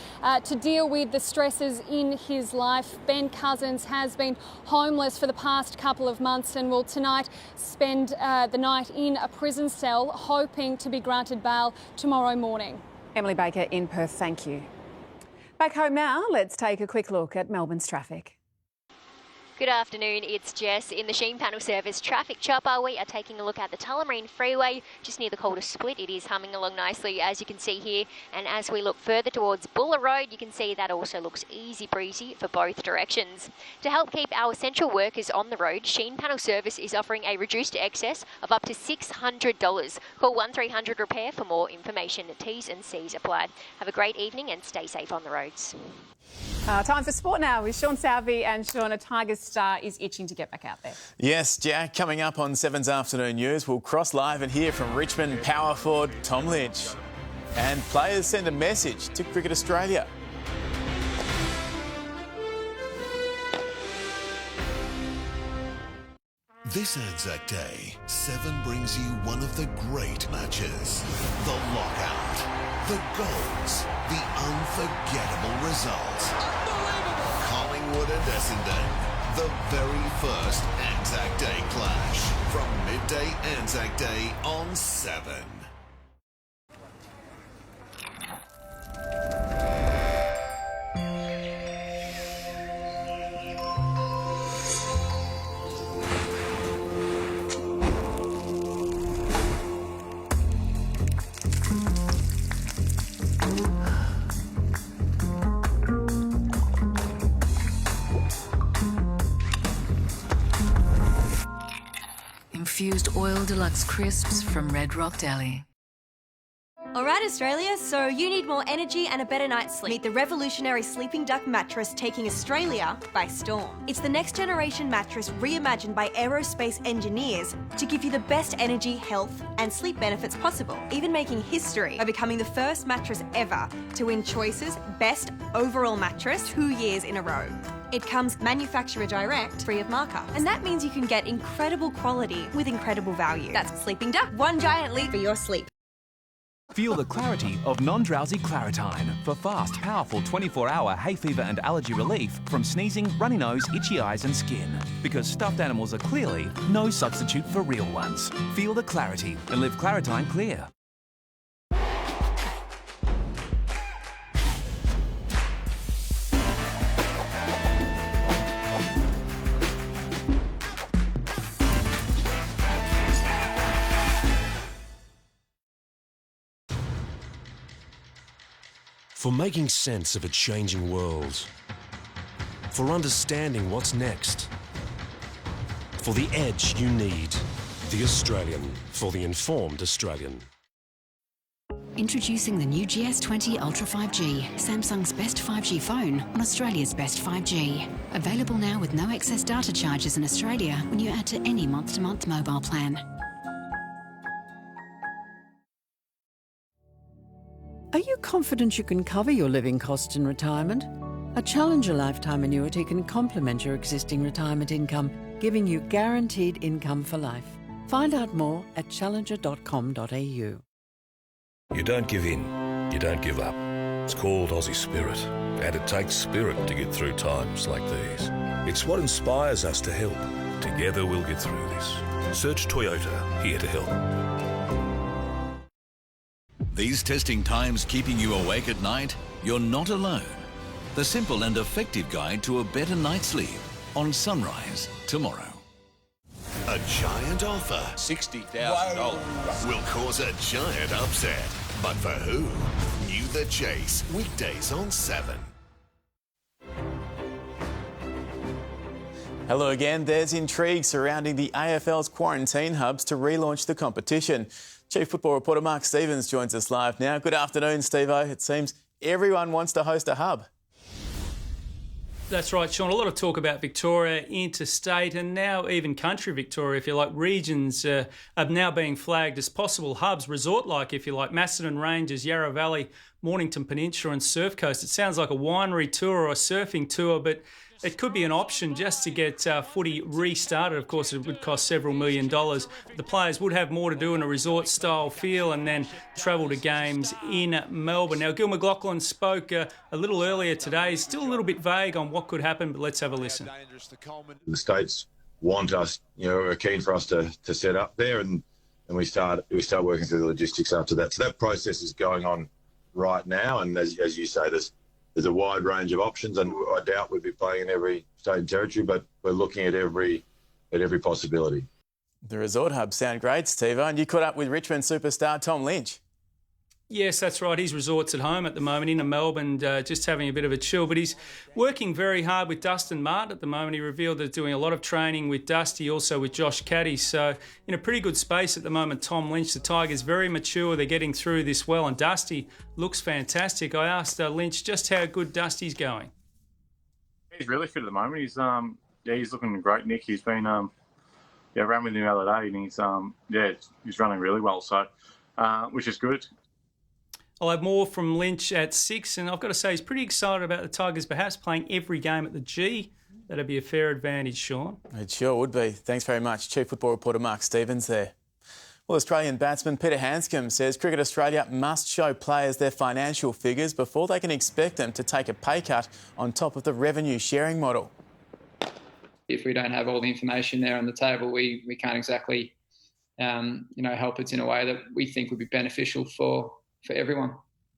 to deal with the stresses in his life. Ben Cousins has been homeless for the past couple of months and will tonight spend the night in a prison cell, hoping to be granted bail tomorrow morning. Emily Baker in Perth, thank you. Back home now, let's take a quick look at Melbourne's traffic. Good afternoon, it's Jess in the Sheen Panel Service Traffic Chopper. We are taking a look at the Tullamarine Freeway, just near the Calder Split. It is humming along nicely, as you can see here. And as we look further towards Buller Road, you can see that also looks easy breezy for both directions. To help keep our essential workers on the road, Sheen Panel Service is offering a reduced excess of up to $600. Call 1300 Repair for more information. T's and C's apply. Have a great evening and stay safe on the roads. Time for sport now with Sean Salvey, and Sean, a Tigers star is itching to get back out there. Yes, Jack, coming up on 7's Afternoon News, we'll cross live and hear from Richmond power forward Tom Lynch. And players send a message to Cricket Australia. This Anzac Day, 7 brings you one of the great matches. The lockout, the goals, the unforgettable results. Unbelievable! Collingwood and Essendon, the very first Anzac Day clash. From midday Anzac Day on 7. Infused oil deluxe crisps from Red Rock Deli. Alright Australia, so you need more energy and a better night's sleep. Meet the revolutionary Sleeping Duck mattress taking Australia by storm. It's the next generation mattress reimagined by aerospace engineers to give you the best energy, health and sleep benefits possible, even making history by becoming the first mattress ever to win Choice's Best Overall Mattress 2 years in a row. It comes manufacturer direct, free of markup. And that means you can get incredible quality with incredible value. That's Sleeping Duck, one giant leap for your sleep. Feel the clarity of non-drowsy Claritine for fast, powerful 24-hour hay fever and allergy relief from sneezing, runny nose, itchy eyes and skin. Because stuffed animals are clearly no substitute for real ones. Feel the clarity and live Claritine clear. For making sense of a changing world. For understanding what's next. For the edge you need. The Australian. For the informed Australian. Introducing the new GS20 Ultra 5G, Samsung's best 5G phone on Australia's best 5G. Available now with no excess data charges in Australia when you add to any month-to-month mobile plan. Are you confident you can cover your living costs in retirement? A Challenger lifetime annuity can complement your existing retirement income, giving you guaranteed income for life. Find out more at challenger.com.au. You don't give in, you don't give up. It's called Aussie Spirit, and it takes spirit to get through times like these. It's what inspires us to help. Together we'll get through this. Search Toyota, here to help. These testing times keeping you awake at night? You're not alone. The simple and effective guide to a better night's sleep on Sunrise tomorrow. A giant offer. $60,000. Will cause a giant upset. But for who? New The Chase. Weekdays on 7. Hello again. There's intrigue surrounding the AFL's quarantine hubs to relaunch the competition. Chief Football reporter Mark Stevens joins us live now. Good afternoon, Steve-O. It seems everyone wants to host a hub. That's right, Sean. A lot of talk about Victoria, interstate, and now even country Victoria, if you like. Regions are now being flagged as possible hubs, resort-like, if you like. Macedon Ranges, Yarra Valley, Mornington Peninsula and Surf Coast. It sounds like a winery tour or a surfing tour, but it could be an option just to get footy restarted. Of course, it would cost several $1 million. The players would have more to do in a resort-style feel and then travel to games in Melbourne. Now, Gil McLachlan spoke a little earlier today. He's still a little bit vague on what could happen, but let's have a listen. The states want us, are keen for us to set up there, and we start working through the logistics after that. So that process is going on right now, and as you say, there's a wide range of options, and I doubt we'd be playing in every state and territory, but we're looking at every possibility. The resort hubs sound great, Steve, and you caught up with Richmond superstar Tom Lynch. Yes, that's right. His resort's at home at the moment in Melbourne, just having a bit of a chill. But he's working very hard with Dustin Martin at the moment. He revealed that he's doing a lot of training with Dusty, also with Josh Caddy. So in a pretty good space at the moment, Tom Lynch. The Tigers very mature. They're getting through this well. And Dusty looks fantastic. I asked Lynch just how good Dusty's going. He's really fit at the moment. He's looking great, Nick. He's been ran with him the other day, and he's running really well. So which is good. I'll have more from Lynch at 6, and I've got to say he's pretty excited about the Tigers perhaps playing every game at the G. That'd be a fair advantage, Sean. It sure would be. Thanks very much. Chief Football reporter Mark Stevens there. Well, Australian batsman Peter Handscomb says Cricket Australia must show players their financial figures before they can expect them to take a pay cut on top of the revenue sharing model. If we don't have all the information there on the table, we can't exactly help it in a way that we think would be beneficial for everyone.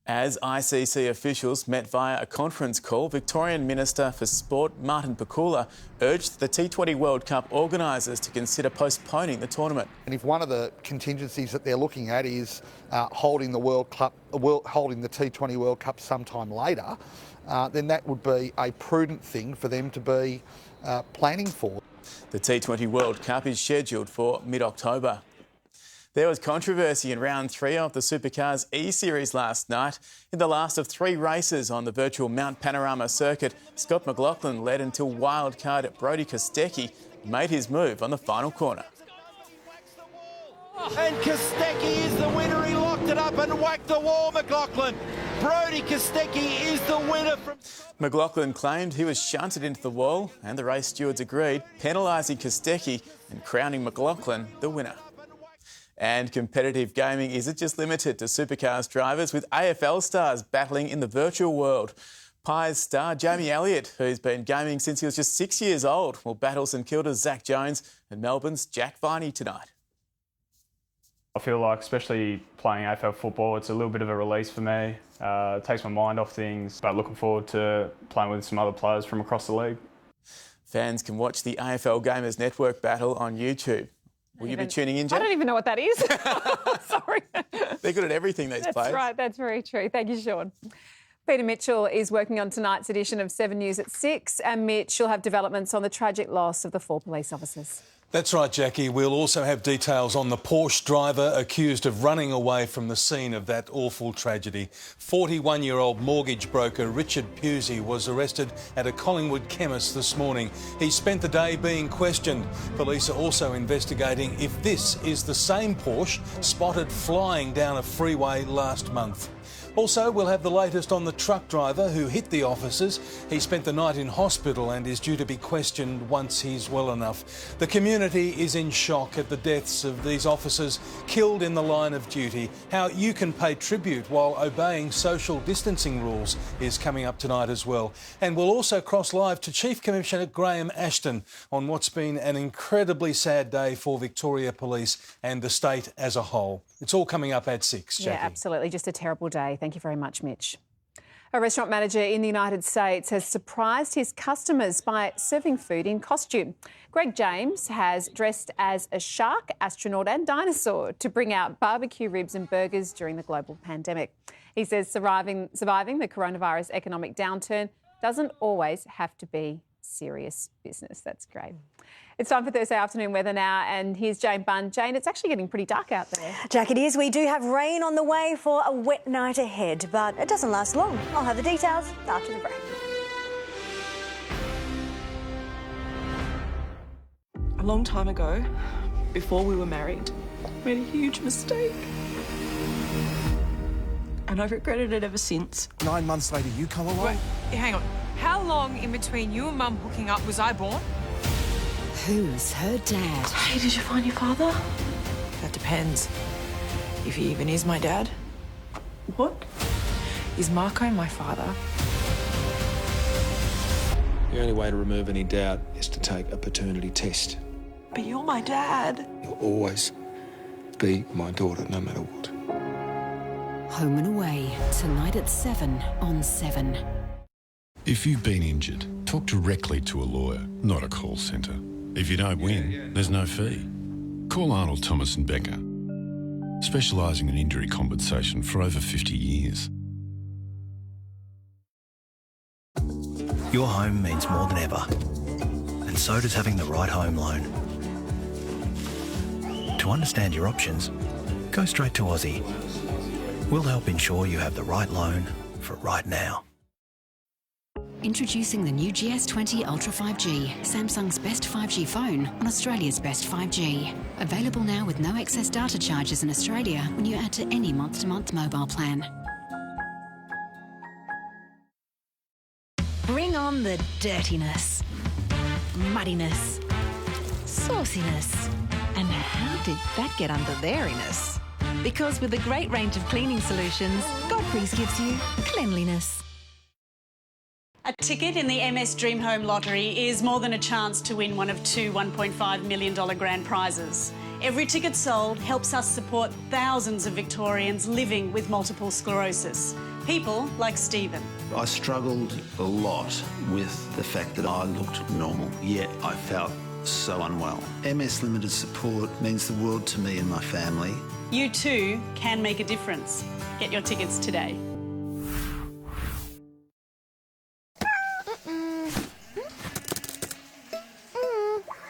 As ICC officials met via a conference call, Victorian Minister for Sport Martin Pakula urged the T20 World Cup organisers to consider postponing the tournament. And if one of the contingencies that they're looking at is holding the T20 World Cup sometime later, then that would be a prudent thing for them to be planning for. The T20 World Cup is scheduled for mid-October. There was controversy in round 3 of the Supercars E-Series last night. In the last of 3 races on the virtual Mount Panorama circuit, Scott McLaughlin led until wildcard Brodie Kostecki made his move on the final corner. And Kostecki is the winner. He locked it up and whacked the wall, McLaughlin. Brodie Kostecki is the winner. McLaughlin claimed he was shunted into the wall, and the race stewards agreed, penalising Kostecki and crowning McLaughlin the winner. And competitive gaming isn't just limited to supercars drivers, with AFL stars battling in the virtual world. Pies star Jamie Elliott, who's been gaming since he was just 6 years old, will battle St Kilda's Zach Jones and Melbourne's Jack Viney tonight. I feel like, especially playing AFL football, it's a little bit of a release for me. It takes my mind off things, but looking forward to playing with some other players from across the league. Fans can watch the AFL Gamers Network battle on YouTube. Will you be tuning in, Jen? I don't even know what that is. Sorry. They're good at everything, these players. That's right. That's very true. Thank you, Sean. Peter Mitchell is working on tonight's edition of 7 News at 6, and Mitch will have developments on the tragic loss of the 4 police officers. That's right, Jackie. We'll also have details on the Porsche driver accused of running away from the scene of that awful tragedy. 41-year-old mortgage broker Richard Pusey was arrested at a Collingwood chemist this morning. He spent the day being questioned. Police are also investigating if this is the same Porsche spotted flying down a freeway last month. Also, we'll have the latest on the truck driver who hit the officers. He spent the night in hospital and is due to be questioned once he's well enough. The community is in shock at the deaths of these officers killed in the line of duty. How you can pay tribute while obeying social distancing rules is coming up tonight as well. And we'll also cross live to Chief Commissioner Graham Ashton on what's been an incredibly sad day for Victoria Police and the state as a whole. It's all coming up at 6, Jackie. Yeah, absolutely. Just a terrible day. Thank you very much, Mitch. A restaurant manager in the United States has surprised his customers by serving food in costume. Greg James has dressed as a shark, astronaut and dinosaur to bring out barbecue ribs and burgers during the global pandemic. He says surviving the coronavirus economic downturn doesn't always have to be serious business. That's great. It's time for Thursday afternoon weather now, and here's Jane Bunn. Jane, it's actually getting pretty dark out there. Jack, it is. We do have rain on the way for a wet night ahead, but it doesn't last long. I'll have the details after the break. A long time ago, before we were married, I made a huge mistake. And I've regretted it ever since. 9 months later, you come along? Wait, hang on. How long in between you and Mum hooking up was I born? Who's her dad? Hey, did you find your father? That depends. If he even is my dad. What? Is Marco my father? The only way to remove any doubt is to take a paternity test. But you're my dad. You'll always be my daughter, no matter what. Home and Away, tonight at 7 on 7. If you've been injured, talk directly to a lawyer, not a call centre. If you don't win, there's no fee. Call Arnold Thomas and Becker, specialising in injury compensation for over 50 years. Your home means more than ever, and so does having the right home loan. To understand your options, go straight to Aussie. We'll help ensure you have the right loan for right now. Introducing the new GS20 Ultra 5G, Samsung's best 5G phone on Australia's best 5G. Available now with no excess data charges in Australia when you add to any month-to-month mobile plan. Bring on the dirtiness, muddiness, sauciness. And how did that get under theiriness? Because with a great range of cleaning solutions, Godfrey's gives you cleanliness. A ticket in the MS Dream Home Lottery is more than a chance to win one of 2 $1.5 million grand prizes. Every ticket sold helps us support thousands of Victorians living with multiple sclerosis. People like Stephen. I struggled a lot with the fact that I looked normal, yet I felt so unwell. MS Limited support means the world to me and my family. You too can make a difference. Get your tickets today.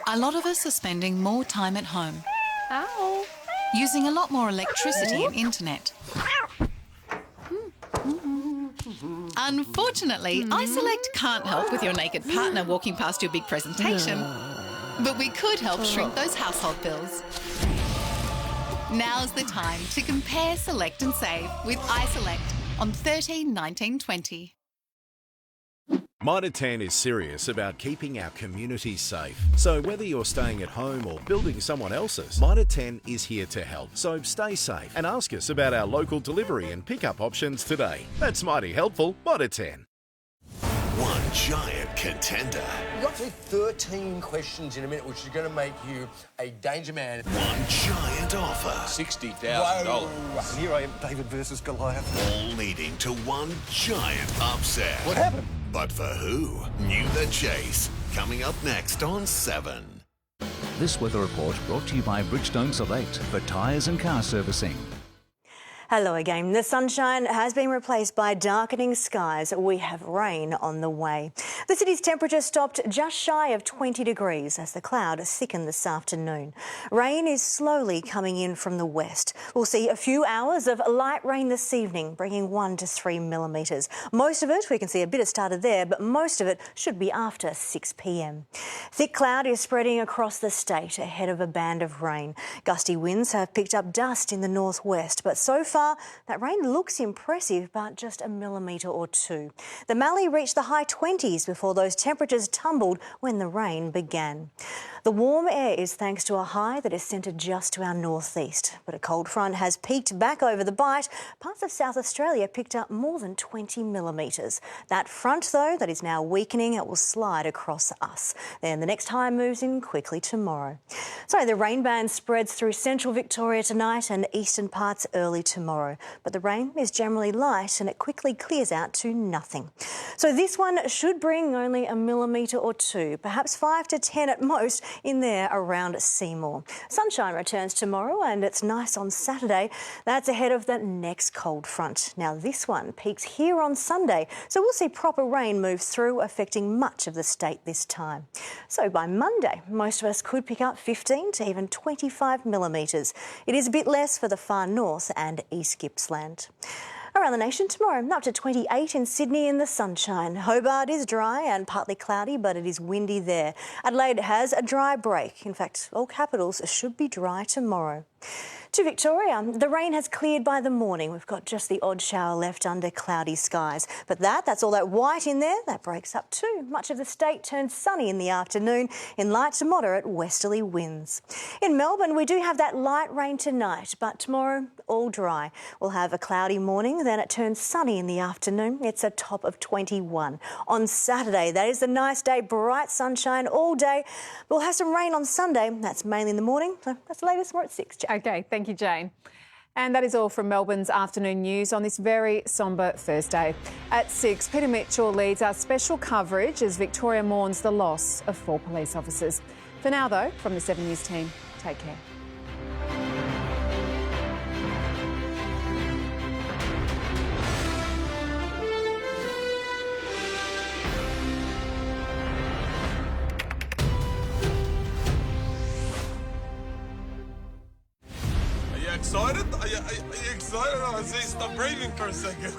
A lot of us are spending more time at home. Using a lot more electricity and internet. Unfortunately, iSelect can't help with your naked partner walking past your big presentation. But we could help shrink those household bills. Now's the time to compare, select and save with iSelect on 13 19 20. Mitre 10 is serious about keeping our communities safe. So whether you're staying at home or building someone else's, Mitre 10 is here to help. So stay safe and ask us about our local delivery and pickup options today. That's mighty helpful, Mitre 10. One giant contender. You've got through 13 questions in a minute, which is going to make you a danger man. One giant offer. $60,000. And here I am, David versus Goliath. All leading to one giant upset. What happened? But for who? Knew the chase. Coming up next on 7. This weather report brought to you by Bridgestone Select for tyres and car servicing. Hello again. The sunshine has been replaced by darkening skies. We have rain on the way. The city's temperature stopped just shy of 20 degrees as the cloud thickened this afternoon. Rain is slowly coming in from the west. We'll see a few hours of light rain this evening, bringing 1 to 3 millimetres. Most of it, we can see a bit of started there, but most of it should be after 6 p.m. Thick cloud is spreading across the state ahead of a band of rain. Gusty winds have picked up dust in the northwest, but so far that rain looks impressive, but just a millimetre or two. The Mallee reached the high 20s before those temperatures tumbled when the rain began. The warm air is thanks to a high that is centred just to our northeast, but a cold front has peaked back over the Bight. Parts of South Australia picked up more than 20 millimetres. That front, though, that is now weakening, it will slide across us. Then the next high moves in quickly tomorrow. So the rain band spreads through central Victoria tonight and eastern parts early tomorrow, but the rain is generally light and it quickly clears out to nothing. So this one should bring only a millimetre or two, perhaps 5 to 10 at most, in there around Seymour. Sunshine returns tomorrow and it's nice on Saturday. That's ahead of the next cold front. Now this one peaks here on Sunday, so we'll see proper rain move through, affecting much of the state this time. So by Monday, most of us could pick up 15 to even 25 millimetres. It is a bit less for the far north and East Gippsland. Around the nation tomorrow, up to 28 in Sydney in the sunshine. Hobart is dry and partly cloudy, but it is windy there. Adelaide has a dry break. In fact, all capitals should be dry tomorrow. To Victoria, the rain has cleared by the morning. We've got just the odd shower left under cloudy skies. But that's all that white in there, that breaks up too. Much of the state turns sunny in the afternoon in light to moderate westerly winds. In Melbourne, we do have that light rain tonight, but tomorrow, all dry. We'll have a cloudy morning, then it turns sunny in the afternoon. It's a top of 21. On Saturday, that is a nice day, bright sunshine all day. We'll have some rain on Sunday. That's mainly in the morning. So that's the latest. We're at 6. OK, thank you, Jane. And that is all from Melbourne's afternoon news on this very sombre Thursday. At 6, Peter Mitchell leads our special coverage as Victoria mourns the loss of 4 police officers. For now, though, from the 7 News team, take care. Excited? Are you excited? Oh, see, stop breathing for a second.